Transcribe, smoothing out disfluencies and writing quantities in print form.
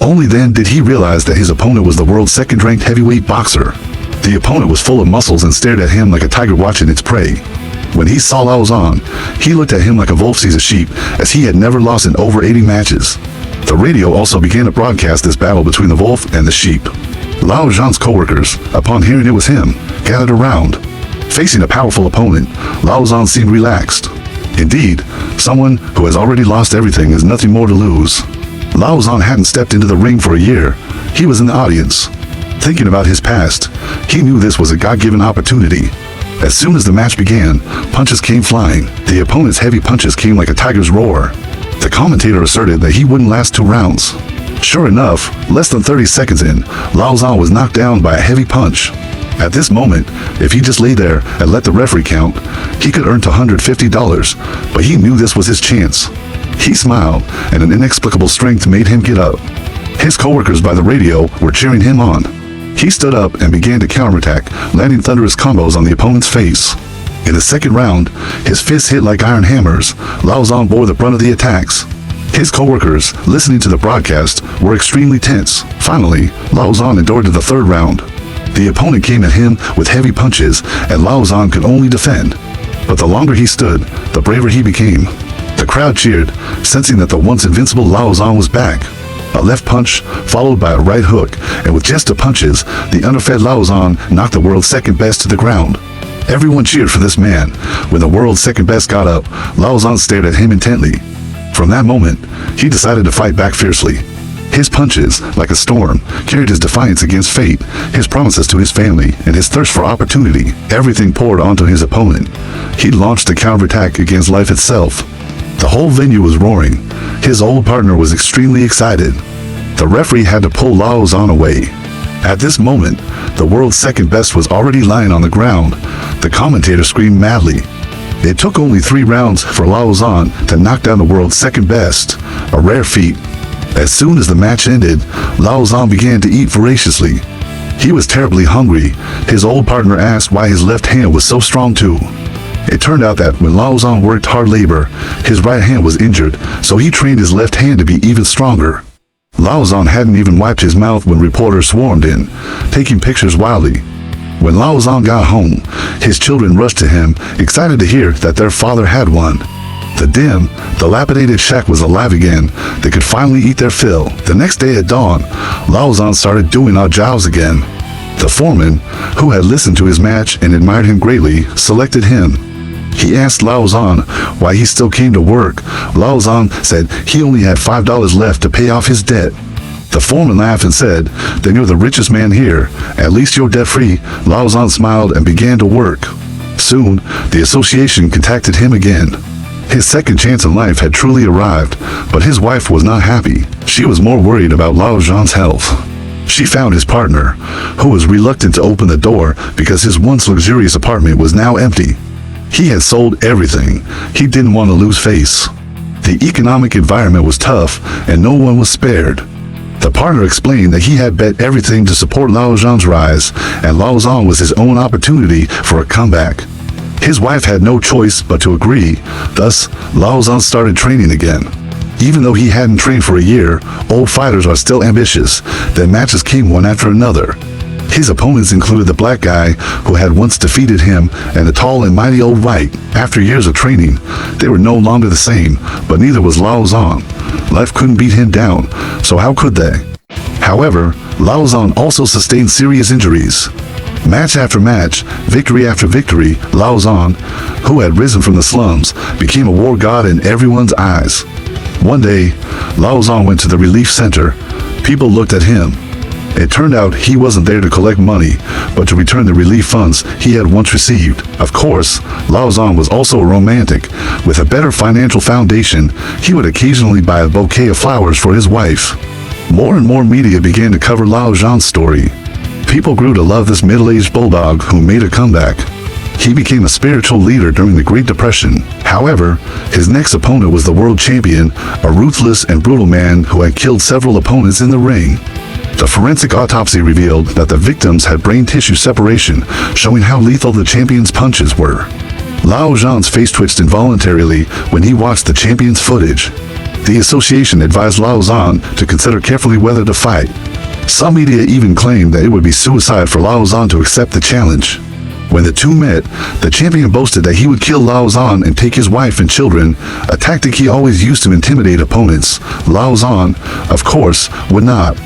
Only then did he realize that his opponent was the world's second-ranked heavyweight boxer. The opponent was full of muscles and stared at him like a tiger watching its prey. When he saw Lauzon, he looked at him like a wolf sees a sheep, as he had never lost in over 80 matches. The radio also began to broadcast this battle between the wolf and the sheep. Lauzon's co-workers, upon hearing it was him, gathered around. Facing a powerful opponent, Lauzon seemed relaxed. Indeed, someone who has already lost everything has nothing more to lose. Lauzon hadn't stepped into the ring for a year. He was in the audience. Thinking about his past, he knew this was a God-given opportunity. As soon as the match began, punches came flying. The opponent's heavy punches came like a tiger's roar. The commentator asserted that he wouldn't last 2 rounds. Sure enough, less than 30 seconds in, Lauzon was knocked down by a heavy punch. At this moment, if he just lay there and let the referee count, he could earn $250, but he knew this was his chance. He smiled, and an inexplicable strength made him get up. His co-workers by the radio were cheering him on. He stood up and began to counterattack, landing thunderous combos on the opponent's face. In the second round, his fists hit like iron hammers. Lauzon bore the brunt of the attacks. His co-workers, listening to the broadcast, were extremely tense. Finally, Lauzon endured to the third round. The opponent came at him with heavy punches, and Lauzon could only defend. But the longer he stood, the braver he became. The crowd cheered, sensing that the once invincible Lauzon was back. A left punch, followed by a right hook, and with just 2 punches, the underfed Lauzon knocked the world's second best to the ground. Everyone cheered for this man. When the world's second best got up, Lauzon stared at him intently. From that moment, he decided to fight back fiercely. His punches, like a storm, carried his defiance against fate, his promises to his family, and his thirst for opportunity. Everything poured onto his opponent. He launched a counterattack against life itself. The whole venue was roaring. His old partner was extremely excited. The referee had to pull Lauzon away. At this moment, the world's second best was already lying on the ground. The commentator screamed madly. It took only 3 rounds for Lauzon to knock down the world's second best, a rare feat. As soon as the match ended, Lauzon began to eat voraciously. He was terribly hungry. His old partner asked why his left hand was so strong too. It turned out that when Lauzon worked hard labor, his right hand was injured, so he trained his left hand to be even stronger. Lauzon hadn't even wiped his mouth when reporters swarmed in, taking pictures wildly. When Lauzon got home, his children rushed to him, excited to hear that their father had one. The dim, dilapidated shack was alive again. They could finally eat their fill. The next day at dawn, Lauzon started doing odd jobs again. The foreman, who had listened to his match and admired him greatly, selected him. He asked Lauzon why he still came to work. Lauzon said he only had $5 left to pay off his debt. The foreman laughed and said, "Then you're the richest man here. At least you're debt-free." Lauzon smiled and began to work. Soon, the association contacted him again. His second chance in life had truly arrived, but his wife was not happy. She was more worried about Lauzon's health. She found his partner, who was reluctant to open the door because his once luxurious apartment was now empty. He had sold everything. He didn't want to lose face. The economic environment was tough, and no one was spared. The partner explained that he had bet everything to support Lauzon's rise, and Lauzon was his own opportunity for a comeback. His wife had no choice but to agree. Thus, Lauzon started training again. Even though he hadn't trained for a year, old fighters are still ambitious. Their matches came one after another. His opponents included the black guy who had once defeated him and the tall and mighty old white. After years of training, they were no longer the same, but neither was Lauzon. Life couldn't beat him down, so how could they? However, Lauzon also sustained serious injuries. Match after match, victory after victory, Lauzon, who had risen from the slums, became a war god in everyone's eyes. One day, Lauzon went to the relief center. People looked at him. It turned out he wasn't there to collect money, but to return the relief funds he had once received. Of course, Lauzon was also a romantic. With a better financial foundation, he would occasionally buy a bouquet of flowers for his wife. More and more media began to cover Lauzon's story. People grew to love this middle-aged bulldog who made a comeback. He became a spiritual leader during the Great Depression. However, his next opponent was the world champion, a ruthless and brutal man who had killed several opponents in the ring. The forensic autopsy revealed that the victims had brain tissue separation, showing how lethal the champion's punches were. Lauzon's face twitched involuntarily when he watched the champion's footage. The association advised Lao Zhan to consider carefully whether to fight. Some media even claimed that it would be suicide for Lao Zhan to accept the challenge. When the two met, the champion boasted that he would kill Lao Zhan and take his wife and children, a tactic he always used to intimidate opponents. Lao Zhan, of course, would not.